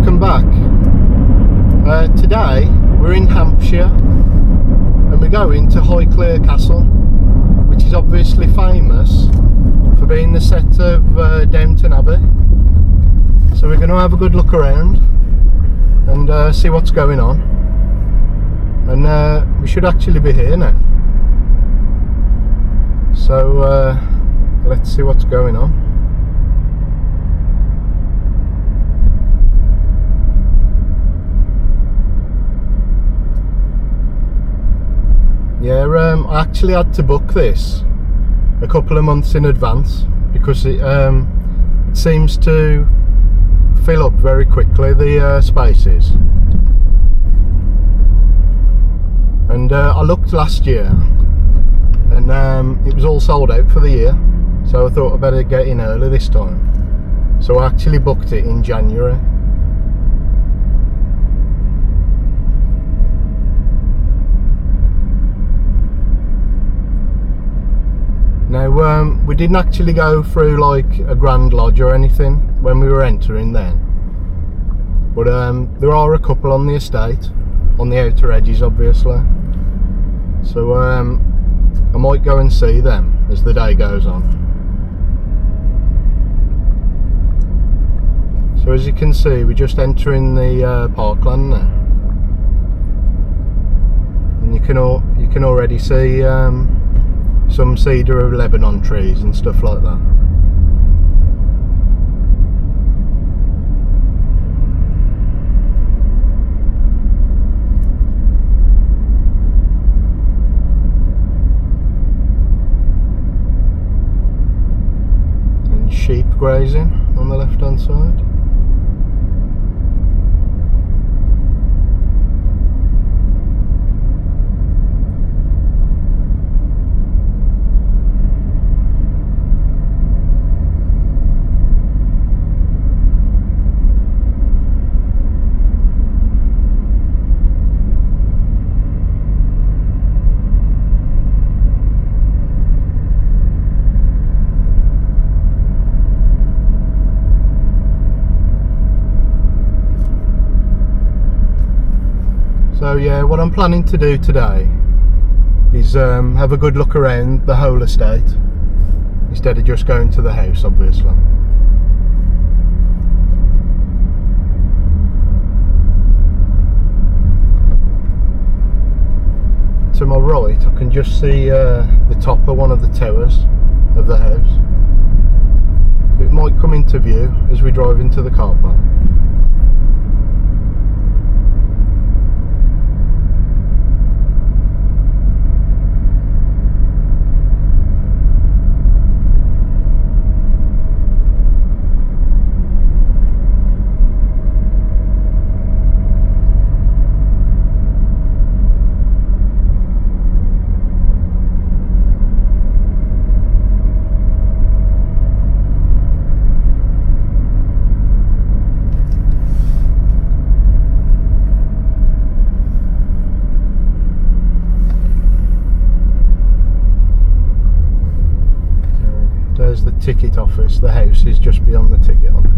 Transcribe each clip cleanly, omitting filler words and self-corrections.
welcome back. Today we're in Hampshire and we're going to Highclere Castle, which is obviously famous for being the set of Downton Abbey. So we're going to have a good look around and see what's going on, and we should actually be here now. So let's see what's going on. Yeah, I actually had to book this a couple of months in advance because it seems to fill up very quickly, the spaces. And I looked last year and it was all sold out for the year, so I thought I'd better get in early this time. So I actually booked it in January. Now, we didn't actually go through like a grand lodge or anything when we were entering then, but there are a couple on the estate, on the outer edges obviously, so I might go and see them as the day goes on. So as you can see, we're just entering the parkland now, and you can already see some cedar of Lebanon trees and stuff like that. And sheep grazing on the left hand side. So yeah, what I'm planning to do today is have a good look around the whole estate instead of just going to the house, obviously. To my right I can just see the top of one of the towers of the house. It might come into view as we drive into the car park. There's the ticket office. The house is just beyond the ticket office.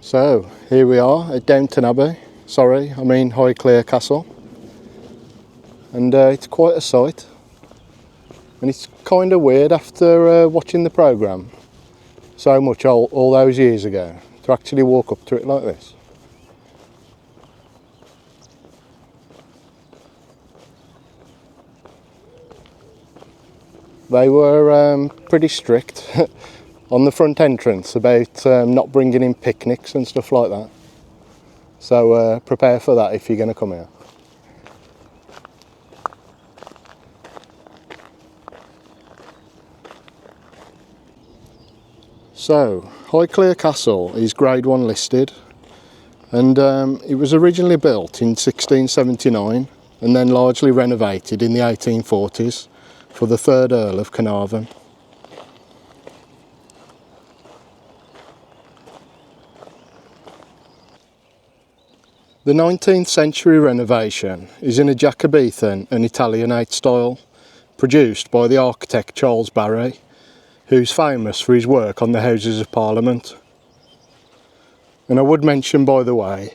So here we are at Downton Abbey. Sorry, I mean Highclere Castle. And it's quite a sight. And it's kind of weird after watching the programme so much all those years ago to actually walk up to it like this. They were pretty strict on the front entrance about not bringing in picnics and stuff like that. So prepare for that if you're going to come here. So, Highclere Castle is Grade 1 listed, and it was originally built in 1679 and then largely renovated in the 1840s for the 3rd Earl of Carnarvon. The 19th century renovation is in a Jacobean and Italianate style, produced by the architect Charles Barry, who's famous for his work on the Houses of Parliament. And I would mention, by the way,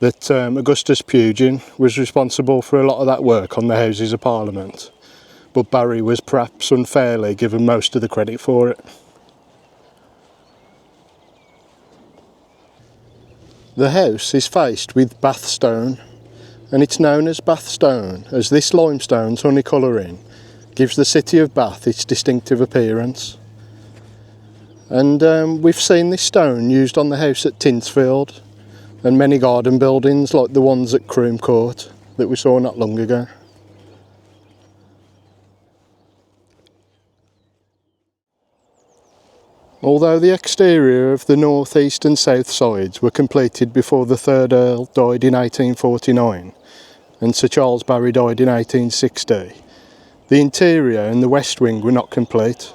that Augustus Pugin was responsible for a lot of that work on the Houses of Parliament, but Barry was perhaps unfairly given most of the credit for it. The house is faced with Bath stone, and it's known as Bath stone as this limestone's honey colouring gives the city of Bath its distinctive appearance. And we've seen this stone used on the house at Tinsfield and many garden buildings like the ones at Croom Court that we saw not long ago. Although the exterior of the north, east and south sides were completed before the 3rd Earl died in 1849 and Sir Charles Barry died in 1860, the interior and the west wing were not complete.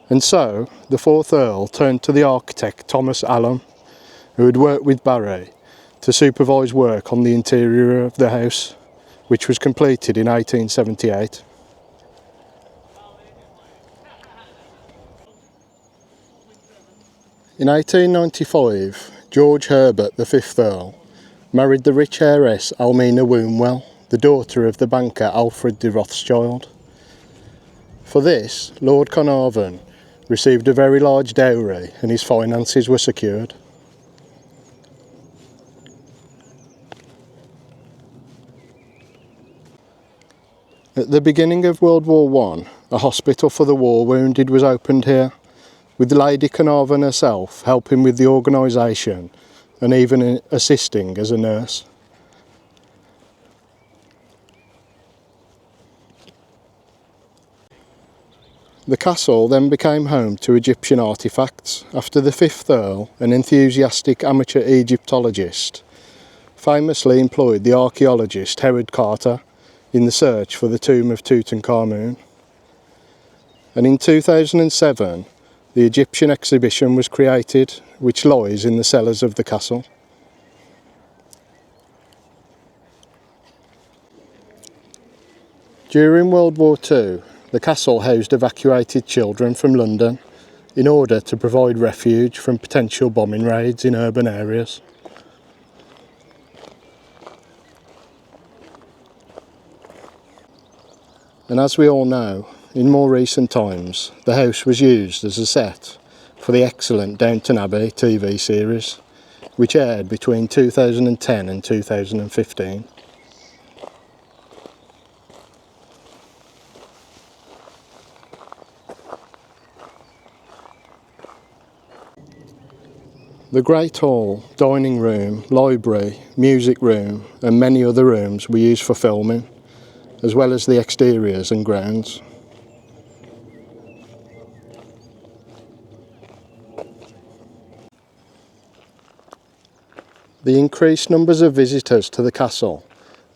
And so the 4th Earl turned to the architect Thomas Allen, who had worked with Barry, to supervise work on the interior of the house, which was completed in 1878. In 1895, George Herbert, the 5th Earl, married the rich heiress Almina Wombwell, the daughter of the banker Alfred de Rothschild. For this, Lord Carnarvon received a very large dowry and his finances were secured. At the beginning of World War I, a hospital for the war wounded was opened here, with Lady Carnarvon herself helping with the organisation and even assisting as a nurse. The castle then became home to Egyptian artefacts after the 5th Earl, an enthusiastic amateur Egyptologist, famously employed the archaeologist Howard Carter in the search for the tomb of Tutankhamun. And in 2007, the Egyptian exhibition was created, which lies in the cellars of the castle. During World War II, the castle housed evacuated children from London in order to provide refuge from potential bombing raids in urban areas. And as we all know, in more recent times, the house was used as a set for the excellent Downton Abbey TV series, which aired between 2010 and 2015. The Great Hall, dining room, library, music room and many other rooms were used for filming, as well as the exteriors and grounds. The increased numbers of visitors to the castle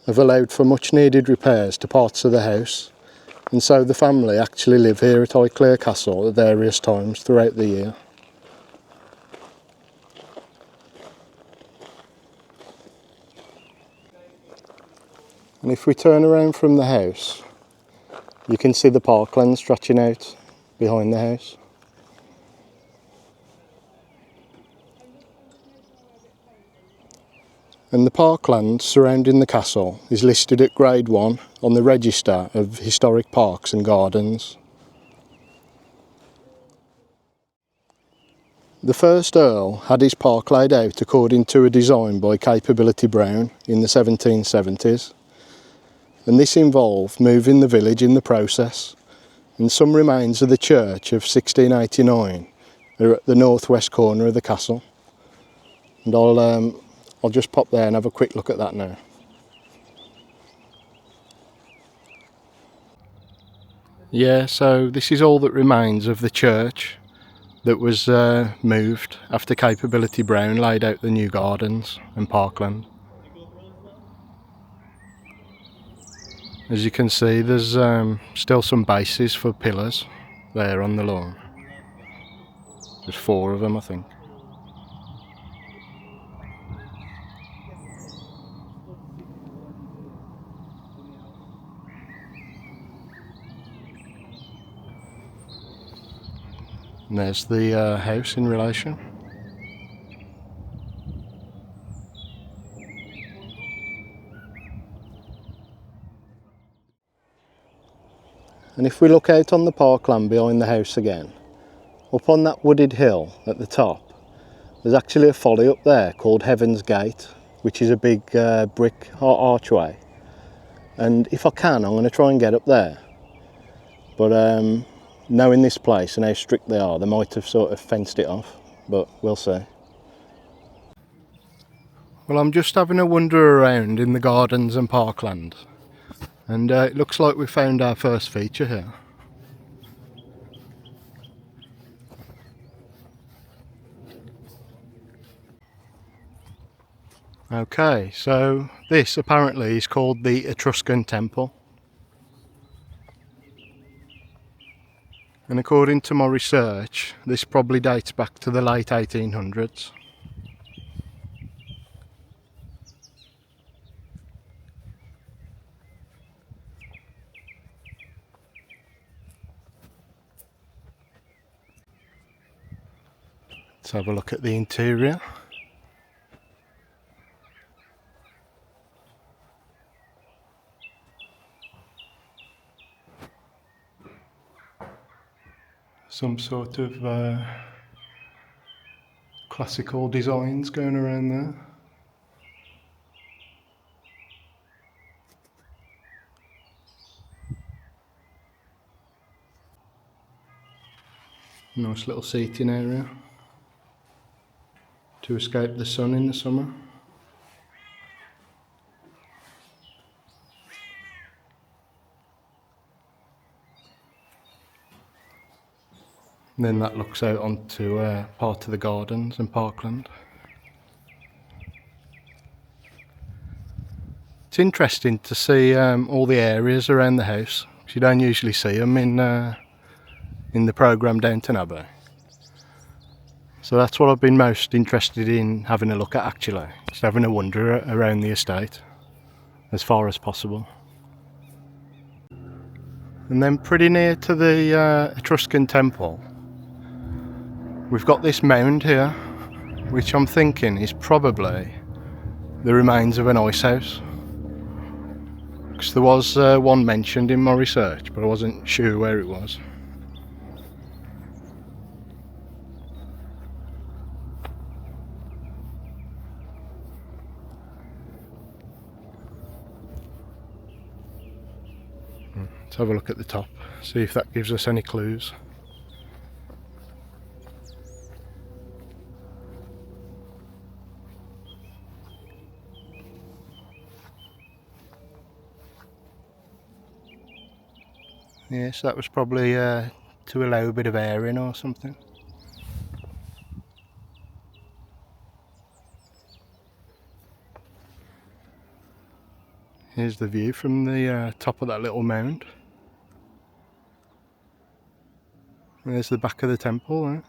have allowed for much needed repairs to parts of the house, and so the family actually live here at Highclere Castle at various times throughout the year. And if we turn around from the house, you can see the parkland stretching out behind the house. And the parkland surrounding the castle is listed at Grade 1 on the Register of Historic Parks and Gardens. The 1st Earl had his park laid out according to a design by Capability Brown in the 1770s, and this involved moving the village in the process, and some remains of the church of 1689 are at the northwest corner of the castle. And I'll just pop there and have a quick look at that now. Yeah, so this is all that remains of the church that was moved after Capability Brown laid out the new gardens and parkland. As you can see, there's still some bases for pillars there on the lawn. There's 4 of them, I think. And there's the house in relation. And if we look out on the parkland behind the house again, up on that wooded hill at the top, there's actually a folly up there called Heaven's Gate, which is a big brick archway. And if I can, I'm going to try and get up there. But knowing this place and how strict they are, they might have sort of fenced it off, but we'll see. Well, I'm just having a wander around in the gardens and parkland, and it looks like we found our first feature here. Okay, so this apparently is called the Etruscan Temple. And according to my research, this probably dates back to the late 1800s. Let's have a look at the interior. Some sort of classical designs going around there. Nice little seating area to escape the sun in the summer. And then that looks out onto part of the gardens and parkland. It's interesting to see all the areas around the house, because you don't usually see them in the programme Downton Abbey. So that's what I've been most interested in having a look at, actually, just having a wander around the estate as far as possible. And then pretty near to the Etruscan Temple, we've got this mound here, which I'm thinking is probably the remains of an ice house. Because there was one mentioned in my research, but I wasn't sure where it was. Let's have a look at the top, see if that gives us any clues. Yes, that was probably to allow a bit of air in or something. Here's the view from the top of that little mound. There's the back of the temple there.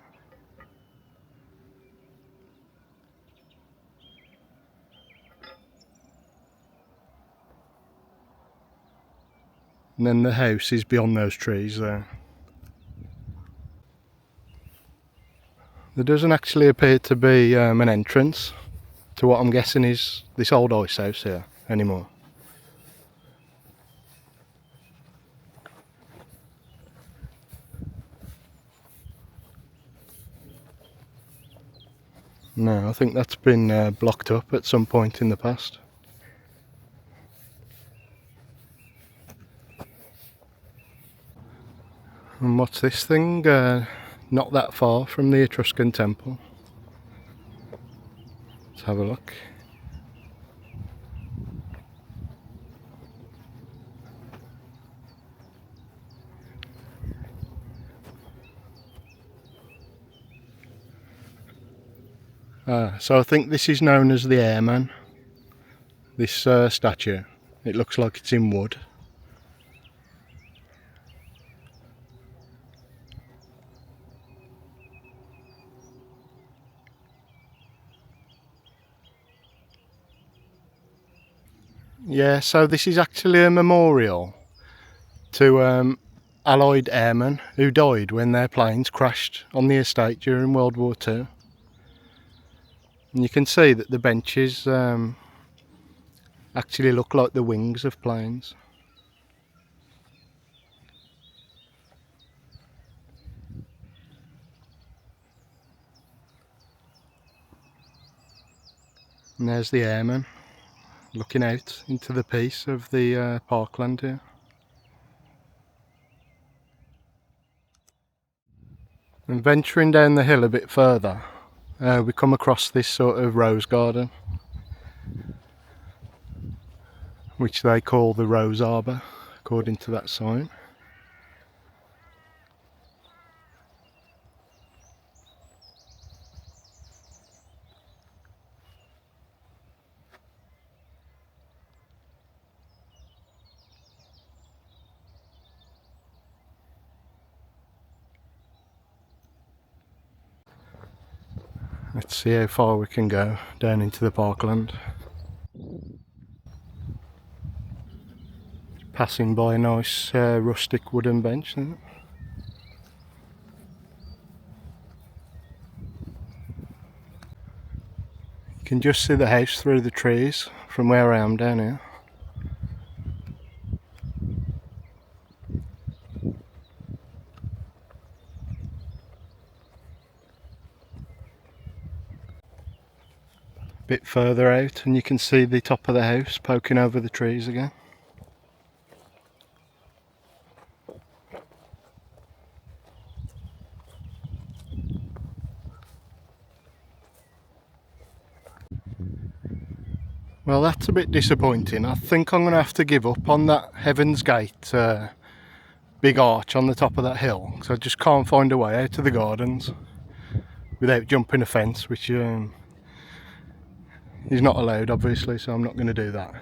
And then the house is beyond those trees there. There doesn't actually appear to be an entrance to what I'm guessing is this old ice house here anymore. No, I think that's been blocked up at some point in the past. And what's this thing? Not that far from the Etruscan Temple. Let's have a look. So I think this is known as the Airman, this statue. It looks like it's in wood. Yeah, so this is actually a memorial to Allied airmen who died when their planes crashed on the estate during World War II. And you can see that the benches actually look like the wings of planes. And there's the airmen looking out into the peace of the parkland here. And venturing down the hill a bit further, we come across this sort of rose garden, which they call the Rose Arbour, according to that sign. Let's see how far we can go down into the parkland. Passing by a nice rustic wooden bench, isn't it? You can just see the house through the trees from where I am down here. A bit further out and you can see the top of the house poking over the trees again. Well, that's a bit disappointing. I think I'm going to have to give up on that Heaven's Gate big arch on the top of that hill, because I just can't find a way out of the gardens without jumping a fence, which is not allowed obviously, so I'm not going to do that.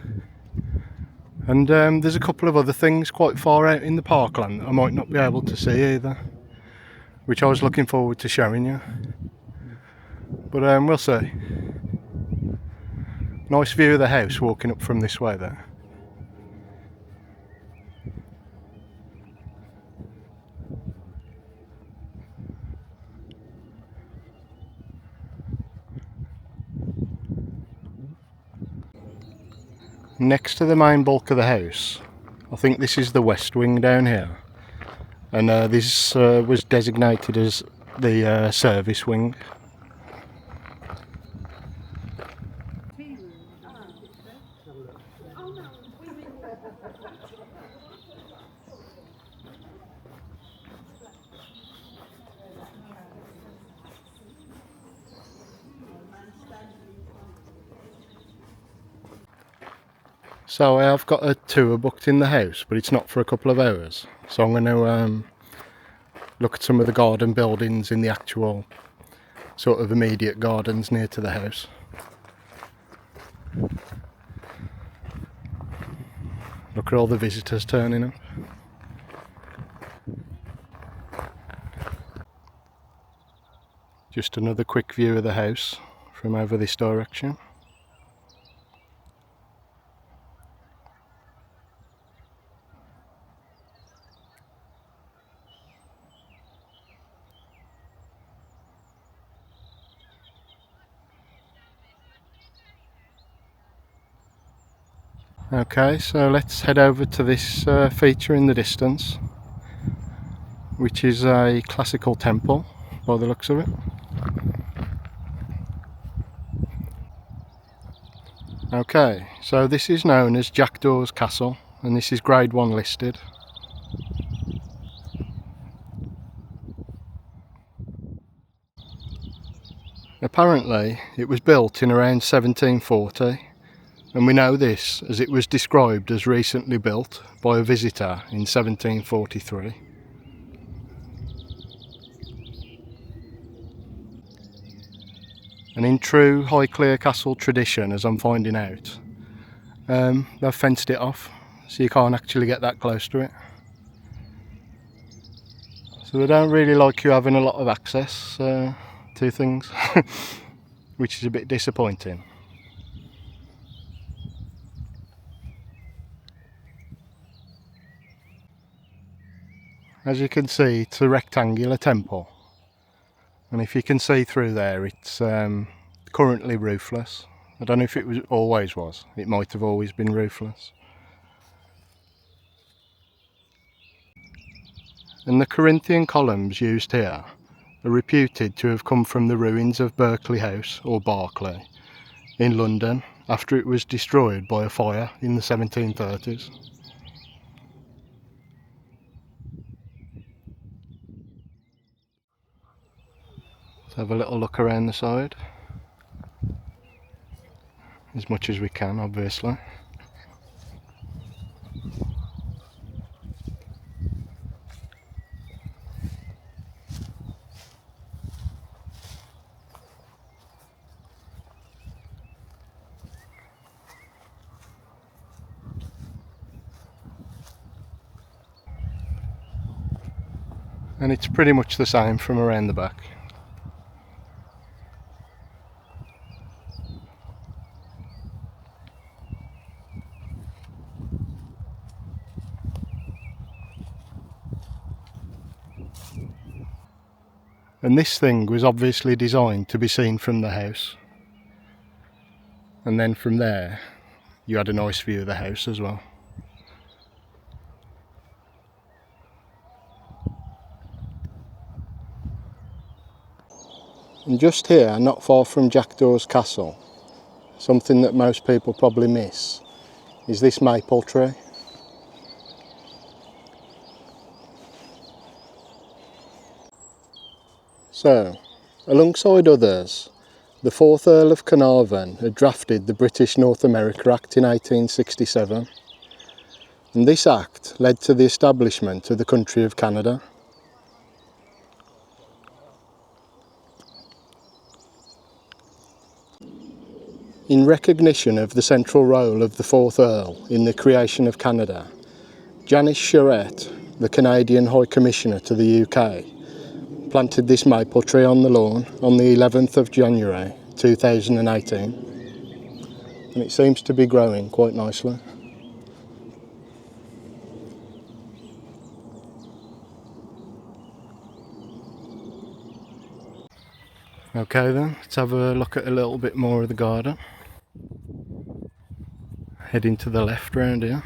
And there's a couple of other things quite far out in the parkland that I might not be able to see either, which I was looking forward to showing you, but we'll see. Nice view of the house walking up from this way there. Next to the main bulk of the house, I think this is the west wing down here, and this was designated as the service wing. So I have got a tour booked in the house, but it's not for a couple of hours. So I'm going to look at some of the garden buildings in the actual sort of immediate gardens near to the house. Look at all the visitors turning up. Just another quick view of the house from over this direction. Okay, so let's head over to this feature in the distance, which is a classical temple by the looks of it. Okay, so this is known as Highclere Castle, and this is grade 1 listed. Apparently it was built in around 1740, and we know this as it was described as recently built by a visitor in 1743. And in true Highclere Castle tradition, as I'm finding out, they've fenced it off, so you can't actually get that close to it. So they don't really like you having a lot of access to things, which is a bit disappointing. As you can see, it's a rectangular temple, and if you can see through there, it's currently roofless. I don't know if it always was. It might have always been roofless. And the Corinthian columns used here are reputed to have come from the ruins of Berkeley House, or Berkeley, in London after it was destroyed by a fire in the 1730s. Let's have a little look around the side, as much as we can, obviously. And it's pretty much the same from around the back. And this thing was obviously designed to be seen from the house. And then from there, you had a nice view of the house as well. And just here, not far from Highclere Castle, something that most people probably miss, is this maple tree. So, alongside others, the 4th Earl of Carnarvon had drafted the British North America Act in 1867, and this act led to the establishment of the country of Canada. In recognition of the central role of the 4th Earl in the creation of Canada, Janice Charette, the Canadian High Commissioner to the UK, planted this maple tree on the lawn on the 11th of January 2018, and it seems to be growing quite nicely. Okay then, let's have a look at a little bit more of the garden. Heading to the left round here.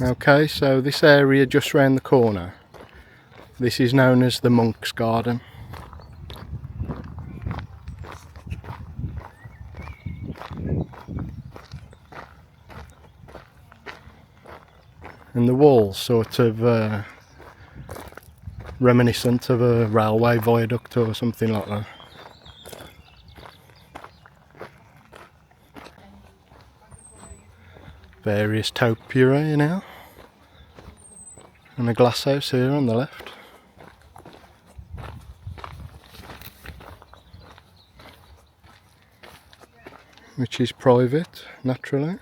Okay, so this area just round the corner, this is known as the Monk's Garden. And the wall's sort of reminiscent of a railway viaduct or something like that. Various topiary now, and a glass house here on the left. Which is private, naturally.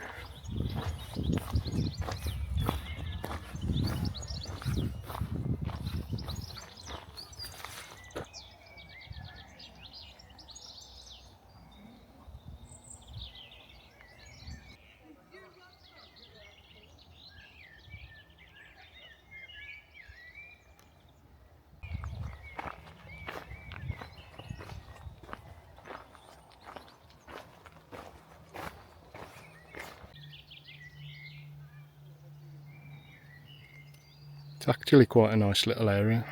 It's actually quite a nice little area.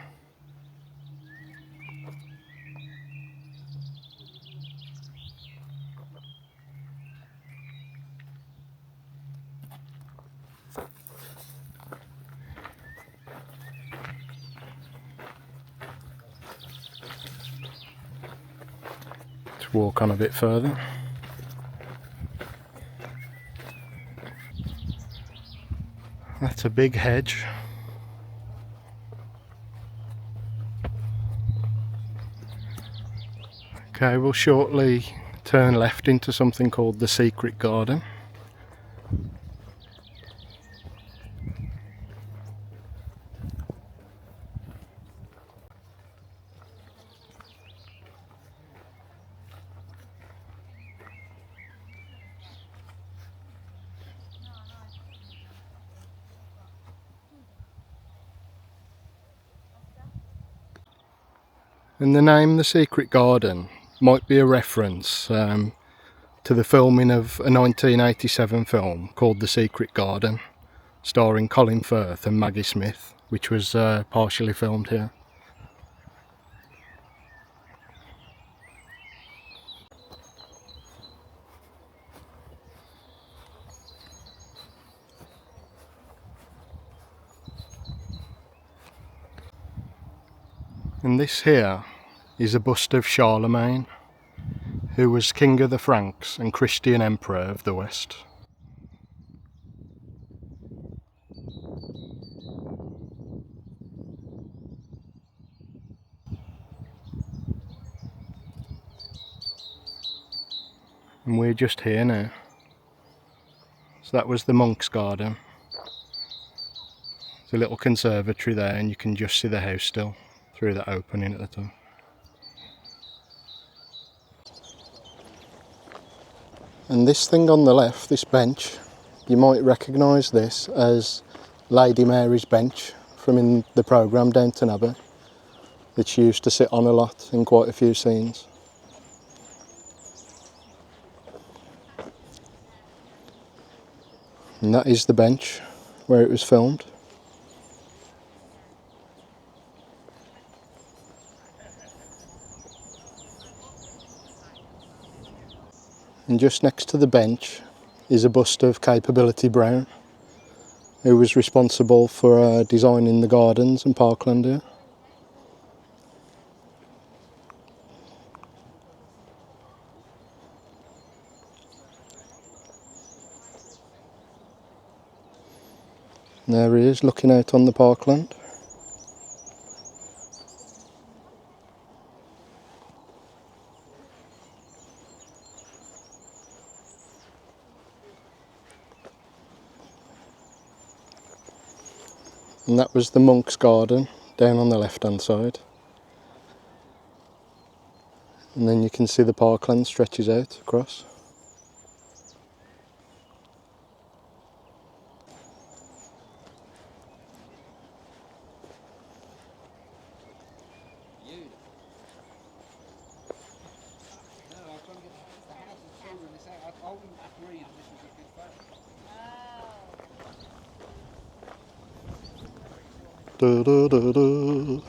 Let's walk on a bit further. That's a big hedge. Okay, we'll shortly turn left into something called the Secret Garden. And the name The Secret Garden might be a reference to the filming of a 1987 film called The Secret Garden, starring Colin Firth and Maggie Smith, which was partially filmed here. And this here is a bust of Charlemagne, who was King of the Franks and Christian Emperor of the West. And we're just here now. So that was the monk's garden. There's a little conservatory there, and you can just see the house still through that opening at the top. And this thing on the left, this bench, you might recognise this as Lady Mary's bench from in the programme Downton Abbey, that she used to sit on a lot in quite a few scenes. And that is the bench where it was filmed. And just next to the bench is a bust of Capability Brown, who was responsible for designing the gardens and parkland here. And there he is, looking out on the parkland. And that was the monk's garden down on the left hand side. And then you can see the parkland stretches out across. Da, da, da, da.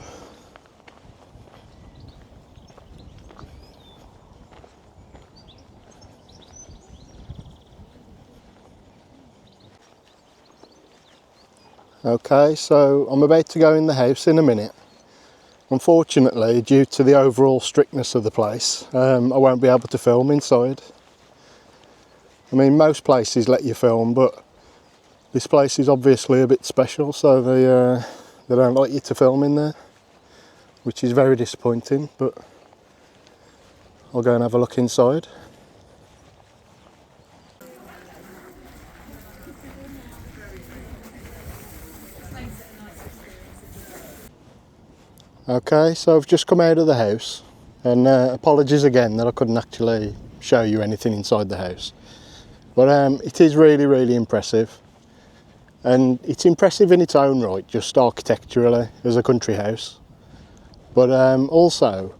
Okay, so I'm about to go in the house in a minute. Unfortunately, due to the overall strictness of the place, I won't be able to film inside. I mean, most places let you film, but this place is obviously a bit special, so they don't like you to film in there, which is very disappointing, but I'll go and have a look inside. Okay, so I've just come out of the house, and apologies again that I couldn't actually show you anything inside the house, but it is really, really impressive. And it's impressive in its own right, just architecturally as a country house, but also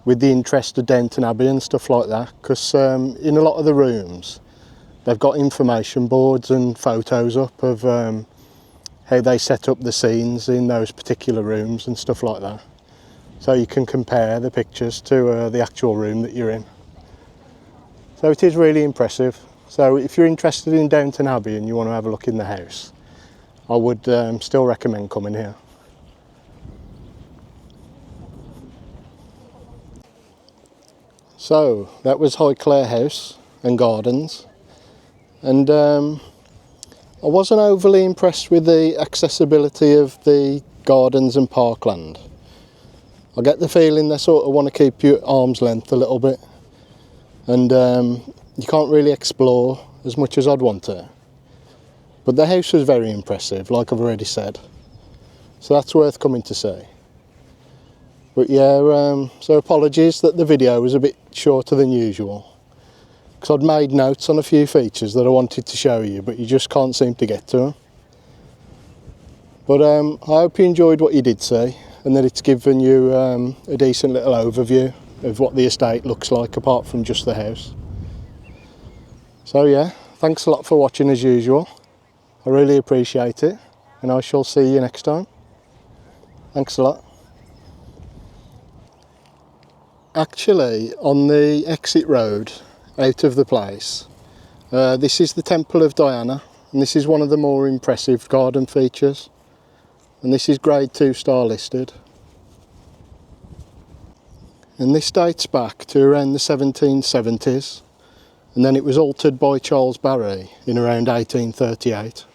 with the interest of Downton Abbey and stuff like that, because in a lot of the rooms they've got information boards and photos up of how they set up the scenes in those particular rooms and stuff like that, so you can compare the pictures to the actual room that you're in. So it is really impressive. So if you're interested in Downton Abbey and you want to have a look in the house, I would still recommend coming here. So that was Highclere House and Gardens, and I wasn't overly impressed with the accessibility of the gardens and parkland. I get the feeling they sort of want to keep you at arm's length a little bit, and you can't really explore as much as I'd want to. But the house was very impressive, like I've already said, so that's worth coming to see. But yeah, so apologies that the video was a bit shorter than usual, because I'd made notes on a few features that I wanted to show you, but you just can't seem to get to them. But I hope you enjoyed what you did see, and that it's given you a decent little overview of what the estate looks like apart from just the house. So yeah, thanks a lot for watching as usual. I really appreciate it, and I shall see you next time. Thanks a lot. Actually, on the exit road out of the place, this is the Temple of Diana, and this is one of the more impressive garden features, and this is grade 2 star listed, and this dates back to around the 1770s, and then it was altered by Charles Barry in around 1838.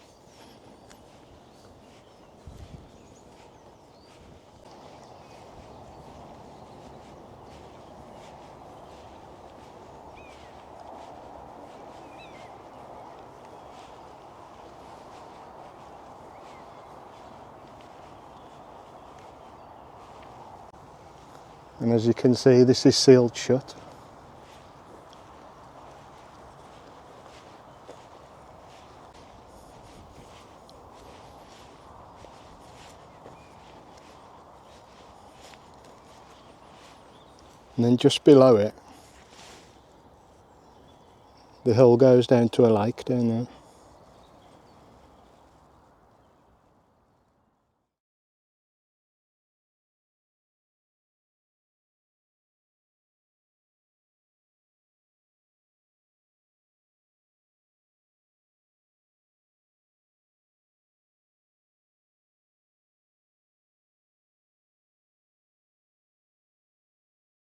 And as you can see, this is sealed shut. And then just below it, the hill goes down to a lake down there.